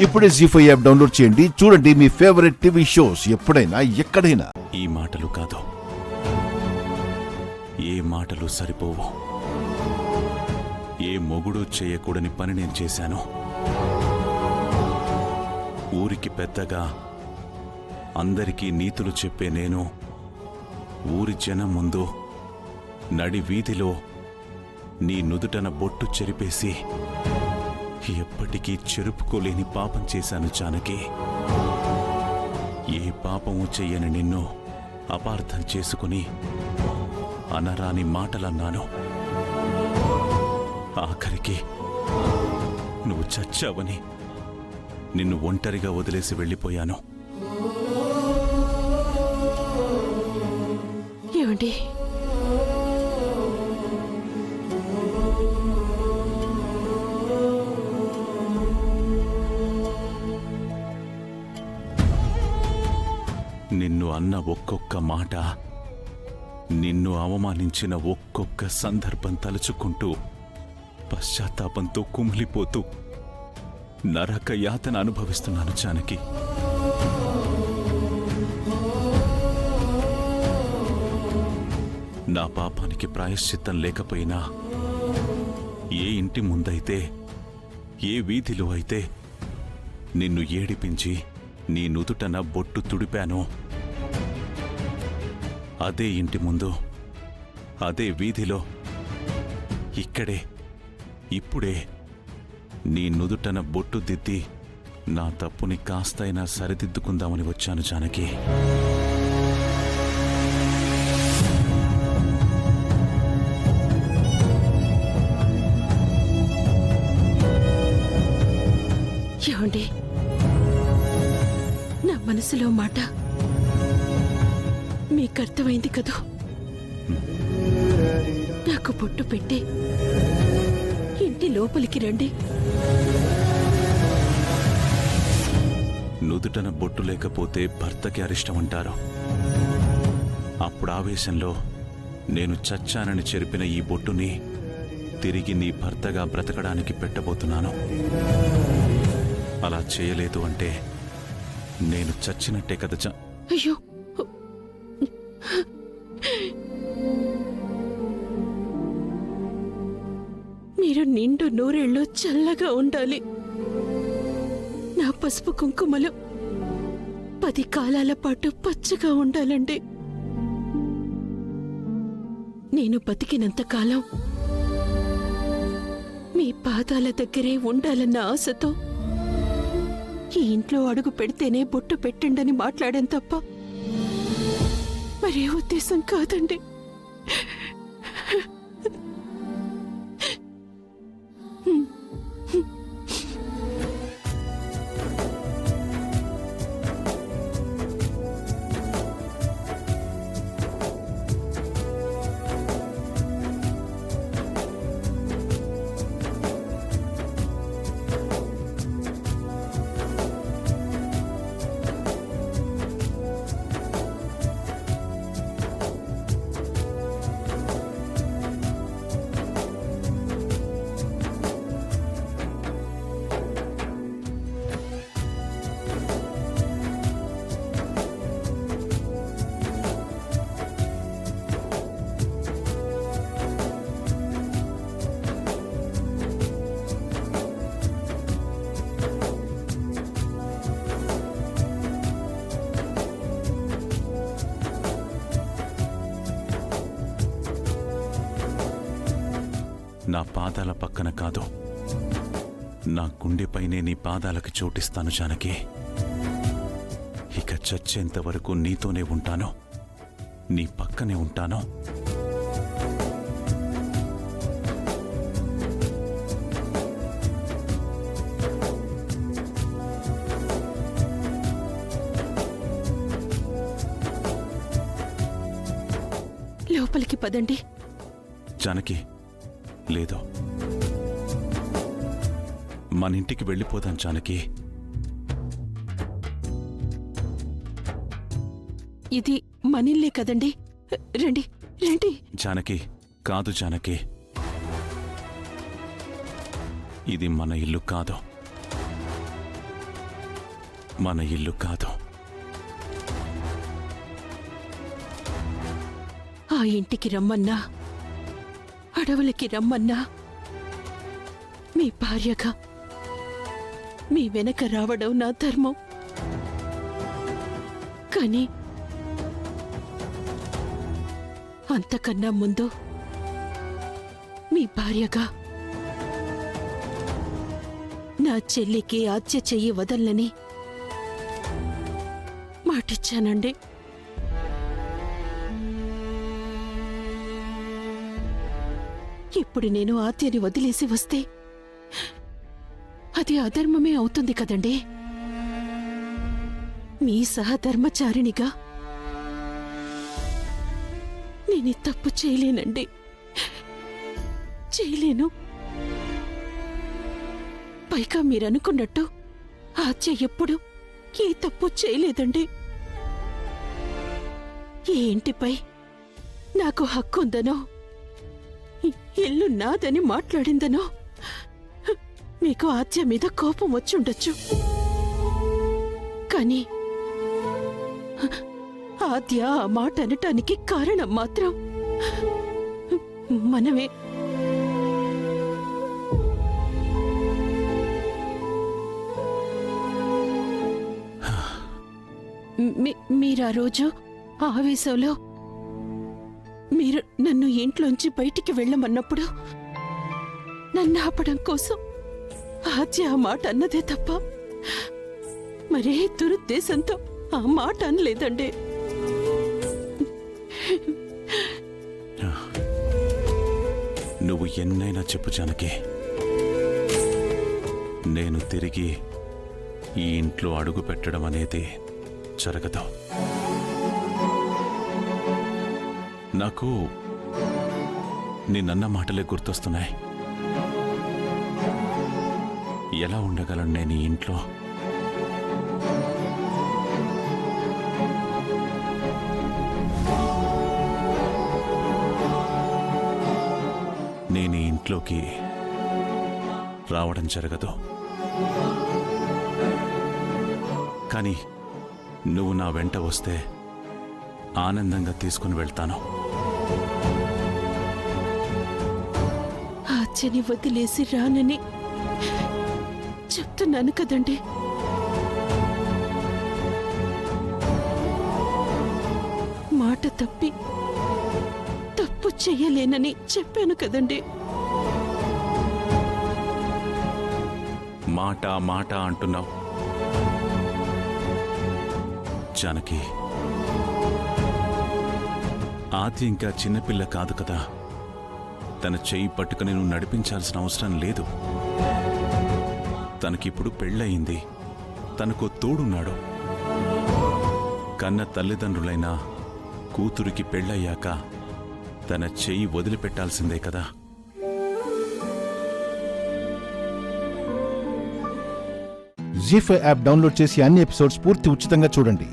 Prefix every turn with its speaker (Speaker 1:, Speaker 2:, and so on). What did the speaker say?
Speaker 1: ఇప్పుడే జీ5 app download చేయండి. చూడండి మీ ఫేవరెట్ టీవీ షోస్ ఎప్పుడైనా ఎక్కడైనా.
Speaker 2: ఈ మాటలు కాదు, ఏ మాటలు సరిపోవు. ఏ మొగుడు చేయకూడని పని నేను చేశాను. ఊరికి పెద్దగా అందరికీ నీతులు చెప్పే నేను ఊరి జనం ముందు నడి వీధిలో నీ నుదుటన బొట్టు చెరిపేసి ఎప్పటికీ చెరుపుకోలేని పాపం చేశాను జానకి. ఏ పాపము చెయ్యని నిన్ను అపార్థం చేసుకుని అనరాని మాటలన్నాను. ఆఖరికి నువ్వు చచ్చావని నిన్ను ఒంటరిగా వదిలేసి వెళ్ళిపోయాను.
Speaker 3: ఏమండి,
Speaker 2: నిన్ను అన్న ఒక్కొక్క మాట, నిన్ను అవమానించిన ఒక్కొక్క సందర్భం తలుచుకుంటూ పశ్చాత్తాపంతో కుమిలిపోతూ నరక యాతన అనుభవిస్తున్నాను జానకి. నా పాపానికి ప్రాయశ్చిత్తం లేకపోయినా ఏ ఇంటి ముందైతే, ఏ వీధిలో అయితే నిన్ను ఏడిపించి నీ నుదుటన బొట్టు తుడిపానో అదే ఇంటి ముందు, అదే వీధిలో, ఇక్కడే ఇప్పుడే నీ నుదుటన బొట్టు దిద్ది నా తప్పుని కాస్తైనా సరిదిద్దుకుందామని వచ్చాను జానకి.
Speaker 3: ఏమండి, నా మనసులో మాట మీకు అర్థమైంది కదూ. నాకు బొట్టు పెట్టి ఇంటి లోపలికి రండి.
Speaker 2: నుదుటన బొట్టు లేకపోతే భర్తకి అరిష్టం అంటారు. అప్పుడు ఆవేశంలో నేను చచ్చానని చెరిపిన ఈ బొట్టుని తిరిగి నీ భర్తగా బ్రతకడానికి పెట్టబోతున్నాను. అలా చేయలేదు అంటే నేను చచ్చినట్టే కదా
Speaker 3: అయ్యో, మీరు నిండు నూరేళ్ళు చల్లగా ఉండాలి. నా పసుపు కుంకుమలు 10 కాలాల పాటు పచ్చగా ఉండాలండి. నేను బతికినంత కాలం మీ పాదాల దగ్గరే ఉండాలన్న ఆశతో ఈ ఇంట్లో అడుగు పెడితేనే బొట్టు పెట్టండని మాట్లాడాను తప్ప మరే ఉద్దేశం కాదండి.
Speaker 2: నా పాదాల పక్కన కాదు, నా గుండెపైనే నీ పాదాలకు చోటిస్తాను జానకి. ఇక చచ్చేంత వరకు నీతోనే ఉంటాను, నీ పక్కనే ఉంటాను.
Speaker 3: లోపలికి పదండి.
Speaker 2: జానకి, లేదు, మన ఇంటికి వెళ్ళిపోదాం జానకి.
Speaker 3: ఇది మనిల్లే కదండి. రండి రండి.
Speaker 2: జానకి, కాదు జానకి, ఇది మన ఇల్లు కాదు. మన ఇల్లు కాదు.
Speaker 3: ఆ ఇంటికి రమ్మన్నా, అడవులకి రమ్మన్నా, మీ భార్యగా మీ వెనక రావడం నా ధర్మం. కానీ అంతకన్నా ముందు మీ భార్యగా నా చెల్లికి ఆత్య చెయ్యి వదల్లని మాటిచ్చానండి. ఇప్పుడు నేను ఆత్యని వదిలేసి వస్తే అది అధర్మమే అవుతుంది కదండి. మీ సహధర్మచారిణిగా నేను తప్పు చేయలేనండి, చేయలేను. పైగా మీరనుకున్నట్టు ఆత్య ఎప్పుడు ఏ తప్పు చేయలేదండి. ఈ ఇంటిపై నాకు హక్కుందనో, ఇల్లు నాదని మాట్లాడిందనో మీకు ఆత్య మీద కోపం వచ్చుండొచ్చు. కానీ ఆద్య ఆ మాట అనటానికి కారణం మాత్రం మనమే. మీరా రోజు ఆవేశంలో మీరు నన్ను ఇంట్లోంచి బయటికి వెళ్ళమన్నప్పుడు నన్ను ఆపడం కోసం ఆద్య ఆ మాట అన్నదే తప్ప మరే దురుద్దేశంతో ఆ మాట అనలేదండి.
Speaker 2: నువ్వు ఎన్నైనా చెప్పు జానకి, నేను తిరిగి ఈ ఇంట్లో అడుగు పెట్టడం అనేది జరగదు. నాకు నిన్నన్న మాటలే గుర్తొస్తున్నాయి. ఎలా ఉండగలను నేను ఈ ఇంట్లో? నేను ఈ ఇంట్లోకి రావడం జరగదు. కానీ నువ్వు నా వెంట వస్తే ఆనందంగా తీసుకుని వెళ్తాను.
Speaker 3: ఆత్యని వదిలేసి రానని చెప్తున్నాను కదండి. మాట తప్పి తప్పు చెయ్యలేనని చెప్పాను కదండి.
Speaker 2: మాట మాట అంటున్నావు జానకి. ఆది ఇంకా చిన్నపిల్ల కాదు కదా. తన చెయ్యి పట్టుకుని నువ్వు నడిపించాల్సిన అవసరం లేదు. తనకిప్పుడు పెళ్ళయింది, తనకు తోడున్నాడు. కన్న తల్లిదండ్రులైన కూతురికి పెళ్ళయ్యాక తన చెయ్యి వదిలిపెట్టాల్సిందే కదా.
Speaker 1: జీ5 యాప్ డౌన్లోడ్ చేసి అన్ని ఎపిసోడ్స్ పూర్తి ఉచితంగా చూడండి.